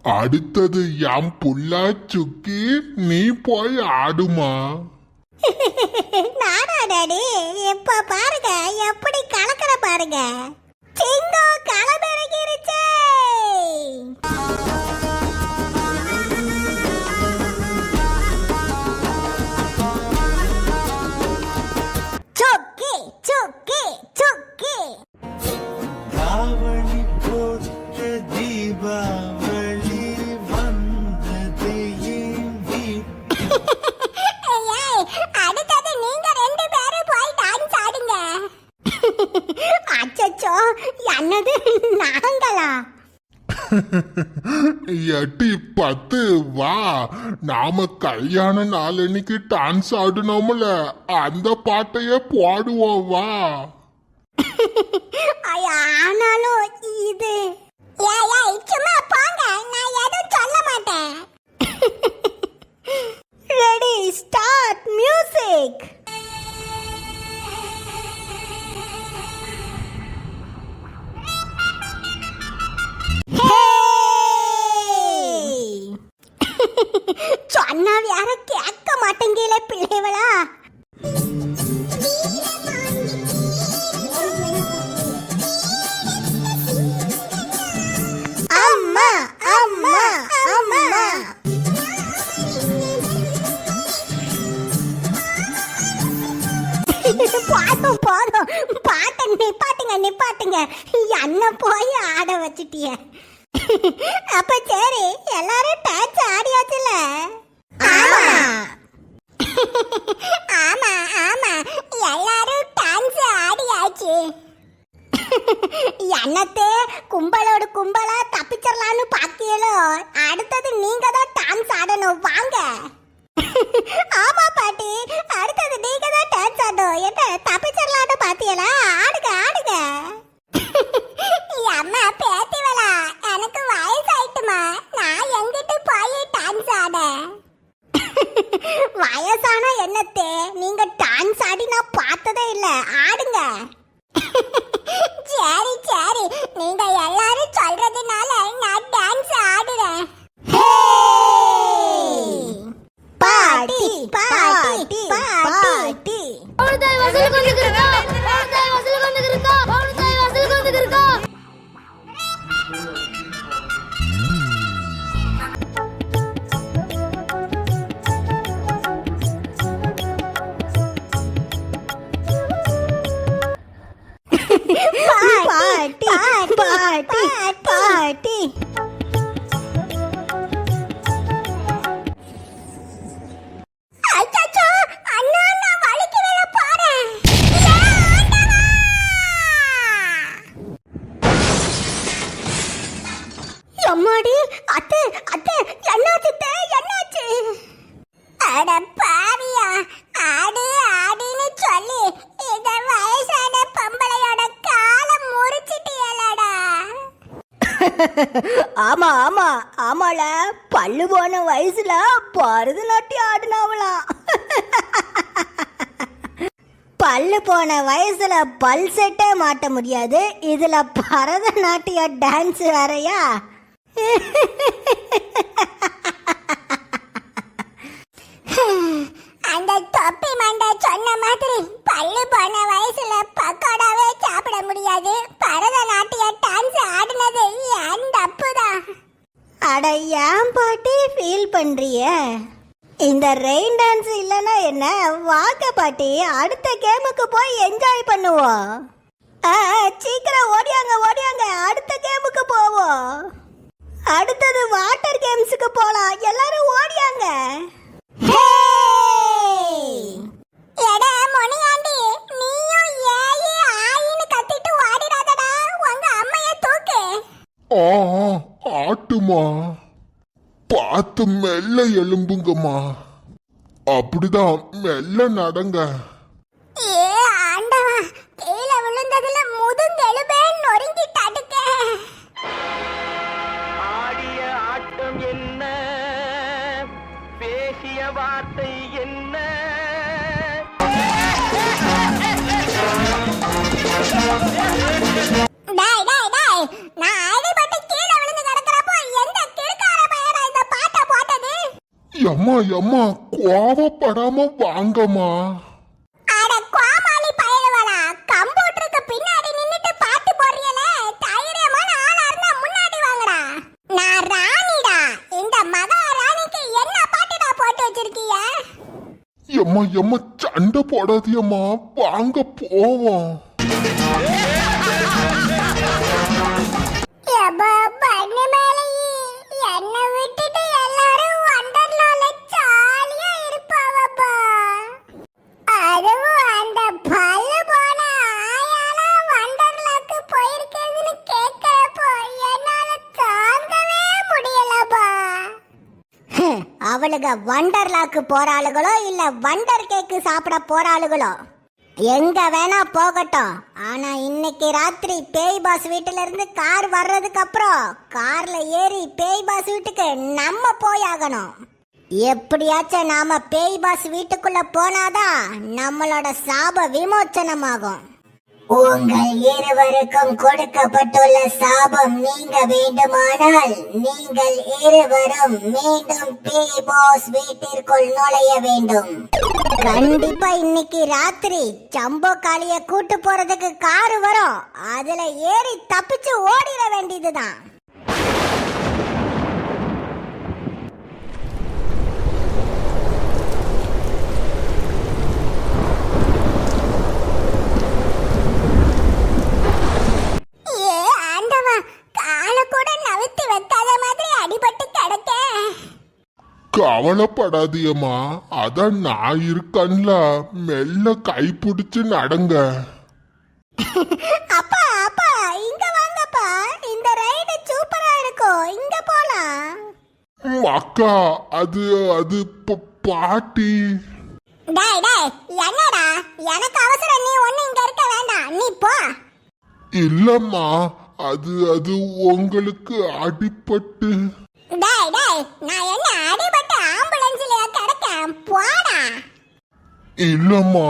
அடுத்தது என் புள்ளா சுக்கி, நீ போய் ஆடுமா. நாடா டாடி, இப்ப பாருங்க எப்படி கலக்கிற பாருங்க. சிங்கம் களமிறங்கிருச்சே. சுக்கி சுக்கி சுக்கி. தாவணி போட்ட தீபாவளி வந்தது ஏந்தி. அடுத்தது நீங்க ரெண்டு பேரும் போய் டான்ஸ் ஆடுங்க. அச்சச்சோ, என்னது நாங்களா? 8 10 வா, நாம கல்யாண நாளன்னைக்கு டான்ஸ் ஆடுனோம்ல, அந்த பாட்டையே பாடுவோம் வா. ஆனாலும் இது சும்மா போங்க, நான் எதுவும் சொல்ல மாட்டேன். Ready, start music. சொன்னா வேற கேட்க மாட்டேங்கல பிள்ளைவளா. அம்மா அம்மா அம்மா. போதும் போதும், பாட்டை நிப்பாட்டுங்க நிப்பாட்டுங்க. என்ன போய் ஆட வச்சுட்டிய. அப்ப சரி, எல்லாரும் டான்ஸ் ஆடியாச்சுல. ஆமா ஆமா ஆமா, எல்லாரும் டான்ஸ் ஆடியாச்சு. என்னத்தே கும்பலோடு கும்பலா தப்பிச்சிடலான்னு பாக்கியலோ? அடுத்தது நீங்க தான் டான்ஸ் ஆடணும், வாங்க. ஆமா பாட்டி, அடுத்தது நீங்க தான் டான்ஸ் ஆடணும். என்ன தப்பிச்சிடலான்னு பாத்தியலா? ஆடுங்க ஆடுங்க. அம்மா பேத்திவளா, எனக்கு வயசாயிட்டுமா, நான் எங்கிட்டு போய் டான்ஸ் ஆட? வயசானா என்னத்தே, நீங்க டான்ஸ் ஆடி நான் பார்த்ததே இல்ல, ஆடுங்க. சரி சரி, நீங்க எல்லாரும் சொல்றதுனால நான் டான்ஸ் ஆடுறேன். பாட்டி பாட்டி பாட்டி. பாட்டி பாட்டி பாட்டி. அச்சச்சோ, அண்ணா நான் வலிக்கு விழ போறேன். அம்மாடி, அத்தை அத்தை, என்னாச்சு என்னாச்சு? அட பாவியா, ஆடு ஆடின்னு சொல்லி இந்த வயசான பொம்பளையோட காலம் முறிச்சிட்டியலடா. ஆமா ஆமா ஆமால, பல்லு போன வயசுல பரதநாட்டியம் ஆடினாவலாம். பல்லு போன வயசுல பல் செட்டே மாட்ட முடியாது, இதுல பரதநாட்டிய டான்ஸ் வேறையா? அந்த தொப்பி மண்டை சொன்ன மாதிரி பல்லு போன வயசுல பக்கோடாவே சாப்பிட முடியாது, பரதநாட்டிய டான்ஸ் ஆடினது என் தப்புதான். அட ஏன் பாட்டி ஃபீல் பண்றிய? இந்த ரெயின் டான்ஸ் இல்லனா என்ன, வாங்க பாட்டி அடுத்த கேமுக்கு போய் என்ஜாய் பண்ணுவோம். சீக்கிரம் ஓடியாங்க ஓடியாங்க, அடுத்த கேமுக்கு போவோம். அடுத்தது வாட்டர் கேம்ஸுக்கு போலாம், எல்லாரும் ஓடியாங்க. எடா மொனியாண்டி, நீயும் ஏய் ஆயின்னு கத்திட்டு ஓடிராதடா, உங்க அம்மைய தூக்கு. ஆட்டுமா, பார்த்து மெல்ல எலும்புங்கம்மா, அப்படிதான் மெல்ல நடங்க. ஏ ஆண்டவா, கீழே விழுந்ததுல முதுங்கெலும்பே நொறுங்கி தடுக்க. ஆடிய ஆட்டம் என்ன, பேசிய வார்த்தை என்ன? டேய் டேய் டேய், நான் அடிபட்டு கீழே விழுந்து கிடக்கறப்போ எந்த கிறுக்கார எம்மா எம்மா கோவப்படாம வாங்கம்மா. அட கோமாளி பயலுவலா, கம்ப்யூட்டருக்கு பின்னாடி நின்னுட்டு பாட்டு போடுறீல, தைரியமான ஆளா இருந்தா முன்னாடி வாங்கடா. நான் ராணிடா, இந்த மகாராணிக்கு என்ன பாட்டுடா போட்டு வச்சிருக்கீங்க? எம்மா எம்மா சண்டை போடாதியம்மா, வாங்க போவோம். எப்பா பண்ணு மேலையே, என்னை விட்டுட்டு எல்லாரும் வண்டர்லால ஜாலியா இருப்பாவப்பா. அதுவும் அந்த பல்லு போன ஆயால வண்டர்லாக்கு போயிருக்கேன்னு கேட்கிறப்போ என்னால தாங்கவே முடியலப்பா. அவளுக வண்டர்லாக்கு போறாளுகளோ இல்ல வண்டர் கேக்கு சாப்பிட போறாளுகளோ எங்க வேணா போகட்டும். ஆனா இன்னைக்கு ராத்திரி பேய் பாஸ் வீட்டுல இருந்து கார் வர்றதுக்கு அப்புறம் கார்ல ஏறி பேய் பாஸ் வீட்டுக்கு நம்ம போயாகணும். எப்படியாச்சும் நாம பேய் பாஸ் வீட்டுக்குள்ள போனாதான் நம்மளோட சாப விமோச்சனமாகும். உங்கள் இருவருக்கும் கொடுக்கப்பட்டுள்ள சாபம் நீங்க வேண்டுமானால் நீங்கள் இருவரும் மீண்டும் பேய் பாஸ் வீட்டிற்குள் நுழைய வேண்டும். கண்டிப்பா இன்னைக்கு ராத்திரி ஜம்போ காளிய கூட்டு போறதுக்கு காரு வரும். அதுல ஏறி தப்பிச்சு ஓடிட வேண்டியதுதான். கவலைப்படாதியம்மா, அதான் நான் இருக்கன்ல, மெல்ல கை பிடிச்சு நடங்க. அப்பா அப்பா இங்க வாங்கப்பா, இந்த ரைடு சூப்பரா இருக்கும், இங்க போலாம். அக்கா அது அது பாட்டி. டேய் டேய் என்னடா, எனக்கு அவசரம், நீ ஒண்ணு இங்க இருக்க வேண்டாம், நீ போ. இல்லம்மா, அது அது உங்களுக்கு அடிபட்டு. டேய் டேய் நான் என்ன அடிபட்ட ஆம்புலன்ஸ்லயா கிடக்கேன், போடா. இல்லம்மா,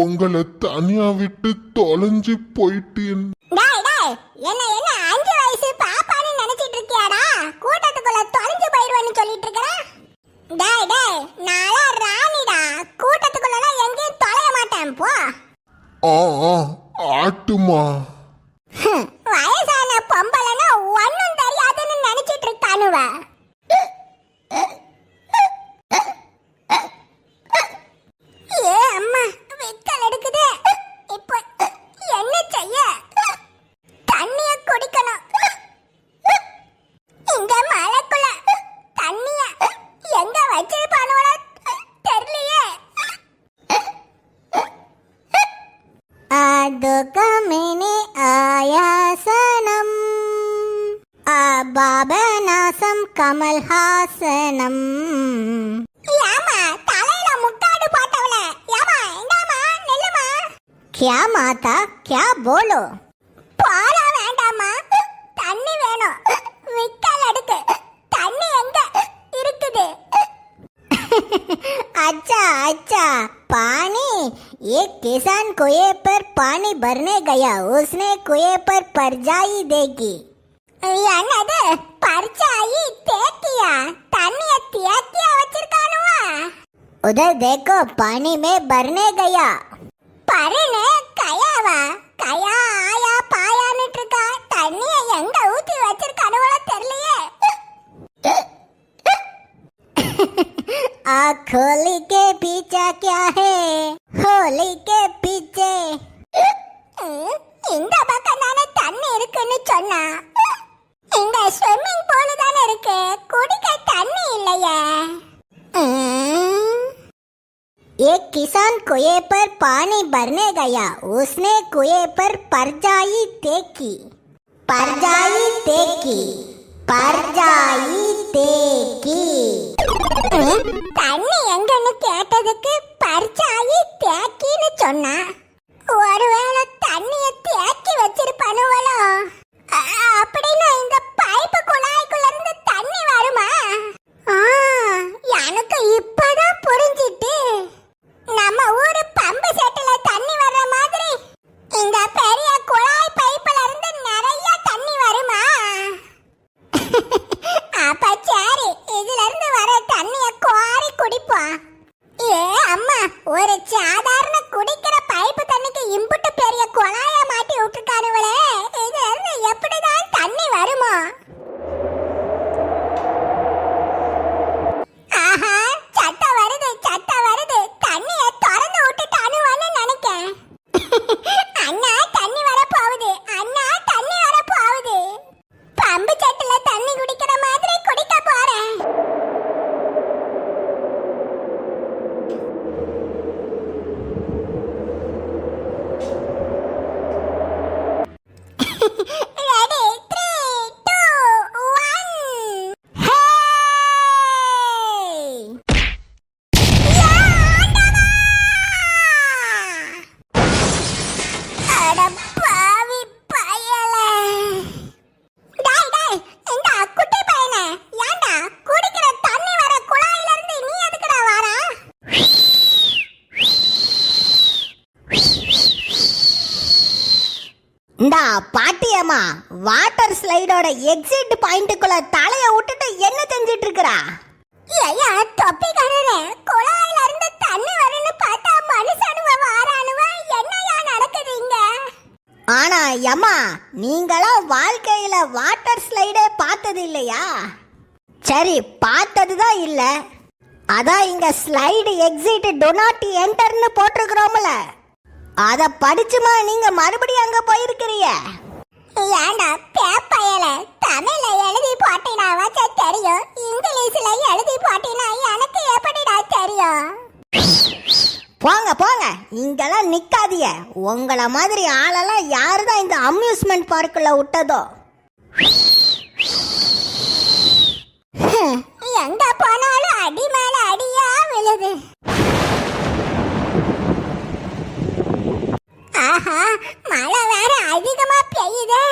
உங்களை தனியா விட்டு தொலைஞ்சு போயிட்டேன். டேய் டேய் என்ன என்ன 5 வயசு பாப்பான்னு நினைச்சிட்டு இருக்கியாடா? கூட்டத்துக்குள்ள தொலைஞ்சு போயிடுவேன்னு சொல்லிட்டு இருக்கற? டேய் டேய் நாளா ராணிடா, கூட்டத்துக்குள்ள எங்கேயும் தொலைய மாட்டேன், போ. ஆ ஆட்டுமா. வயசான பொம்பளைனா ஒன்னும் தெரியாதுன்னு நினைச்சிட்டு இருக்கானுவ. ஏ அம்மா விக்கல் எடுக்குது, இப்போ என்ன செய்ய? தண்ணிய குடிக்கணும். இந்த மழைக்குள்ள தண்ணிய எங்க வச்சிருப்பானுவல தெரியலையே. அதுகமினி ஆயாசனம் பாபநாசம் கமல்ஹாசனம். யாமா தலையில முக்காடு போட்டவள, யாமா எங்கம்மா நில்லுமா. क्या மாதா क्या बोलो? போற வேண்டாமா, தண்ணி வேணும், விக்கல் எடுக்கு. தண்ணி எங்க இருக்குது? अच्छा अच्छा पानी, ये किसान कुएं पर पानी भरने गया, उसने कुएं पर परजाई देगी. என்னது பர்ச்சாயி தேக்கியா? தண்ணிய தேக்கியா வச்சிருக்கானுவா? उधर देखो पानी में भरने गया. பரனே கயாவா? கயா ஆயா பாயான்னு இருக்கா, தண்ணிய எங்க ஊத்தி வச்சிருக்கானுவா தெரியலையே. होली के पीछे क्या है? होली के पीछे இந்த பக்கம் தானே தண்ணி இருக்குன்னு சொன்னா, இங்க ஸ்விம்மிங் பூல் தானே இருக்கு, குடிக்க தண்ணி இல்லையே. एक किसान कुएं पर पानी भरने गया, उसने कुएं पर परजाई देखी. परजाई देखी, परजाई देखी. தண்ணி எங்கன்னு கேட்டதுக்கு பர்ச்சாயி தேக்கின்னு சொன்னா. ஒருவேளை தண்ணிய தேக்கி வச்சிருப்பானுவளோ? அப்படின்னா இந்த பைப்பு குழாய்க்குள்ள இருந்து தண்ணி வருமா? எனக்கு இப்பதான் புரிஞ்சிட்டு. நம்ம ஊரு பம்பு செட்டுல தண்ணி வர்ற மாதிரி இந்த பெரிய குழாய் பைப்புல இருந்து நிறைய தண்ணி வருமா? அப்ப சரி, இதுல இருந்து வர தண்ணிய குவாரி ஏமா வாட்டர் ஸ்லைடோட எக்ஸிட் பாயிண்ட்டுக்குள்ள தலைய விட்டுட்டு என்ன செஞ்சிட்டு இருக்கறா? ஐயா தொப்பிக்காரரே, குழாயில இருந்து தண்ணி வரும்னு பார்த்தா மனுஷனுவ வாரானுவ, என்னையா நடக்குதுங்க? ஆனா யம்மா, நீங்களாம் வாழ்க்கையில வாட்டர் ஸ்லைடே பார்த்தது இல்லையா? சரி, பார்த்ததுதான் இல்ல, அதான் இங்க ஸ்லைடு எக்ஸிட் டு நாட் என்டர்னு போட்டிருக்கிறோம்ல, அத படிச்சுமா நீங்க மறுபடியும் அங்க போயிருக்கிறீங்க? ஏண்டா பேப்பையல, தமிழ்ல எழுதி போட்டினா வச்ச தெரியும், இங்கிலீஷ்ல எழுதி போட்டினா எனக்கு எப்படிடா தெரியும்? போங்க போங்க, இங்கெல்லாம் நிக்காதீங்க. உங்கள மாதிரி ஆளெல்லாம் யாருதான் இந்த அம்யூஸ்மெண்ட் பார்க்குள்ள விட்டதோ? எங்க போனாலும் அடி மேல அடியா விழுது. ஆஹா, மழை வேற அதிகமா பெய்யுதே.